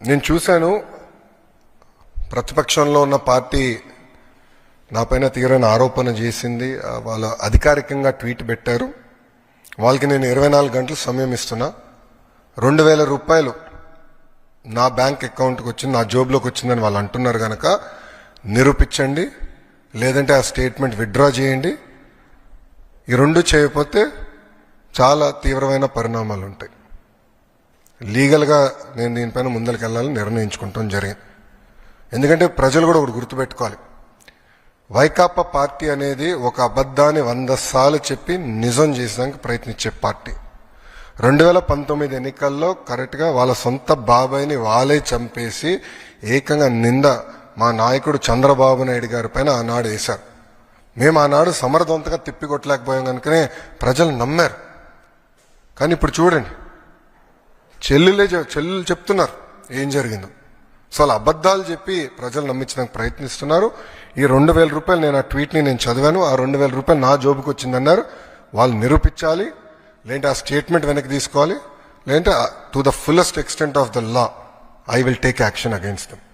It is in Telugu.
నేను చూశాను, ప్రతిపక్షంలో ఉన్న పార్టీ నాపైన తీవ్రమైన ఆరోపణ చేసింది. వాళ్ళు అధికారికంగా ట్వీట్ పెట్టారు. వాళ్ళకి నేను 24 గంటలు సమయం ఇస్తున్నా. 2,000 రూపాయలు నా బ్యాంక్ అకౌంట్కి వచ్చింది, నా జోబులోకి వచ్చిందని వాళ్ళు అంటున్నారు కనుక నిరూపించండి, లేదంటే ఆ స్టేట్మెంట్ విత్డ్రా చేయండి. ఈ రెండు చేయకపోతే చాలా తీవ్రమైన పరిణామాలు ఉంటాయి. లీగల్గా నేను దీనిపైన ముందరికి వెళ్ళాలని నిర్ణయించుకుంటాం జరిగింది. ఎందుకంటే ప్రజలు కూడా ఒకటి గుర్తుపెట్టుకోవాలి, వైకాపా పార్టీ అనేది ఒక అబద్ధాన్ని 100 సార్లు చెప్పి నిజం చేసేదానికి ప్రయత్నించే పార్టీ. 2019 ఎన్నికల్లో కరెక్ట్గా వాళ్ళ సొంత బాబాయిని వాళ్ళే చంపేసి ఏకంగా నింద మా నాయకుడు చంద్రబాబు నాయుడు గారి పైన ఆనాడు వేశారు. మేము ఆనాడు సమర్థవంతంగా తిప్పికొట్టలేకపోయాం కనుకనే ప్రజలు నమ్మారు. కానీ ఇప్పుడు చూడండి, చెల్లెలు చెప్తున్నారు ఏం జరిగిందో. సో అలా అబద్ధాలు చెప్పి ప్రజలు నమ్మించడానికి ప్రయత్నిస్తున్నారు. ఈ 2,000 రూపాయలు నేను ఆ ట్వీట్ని నేను చదివాను. ఆ 2,000 రూపాయలు నా జోబుకి వచ్చిందన్నారు. వాళ్ళు నిరూపించాలి, లేదంటే ఆ స్టేట్మెంట్ వెనక్కి తీసుకోవాలి, లేదంటే to the fullest extent of the law I will take action against them.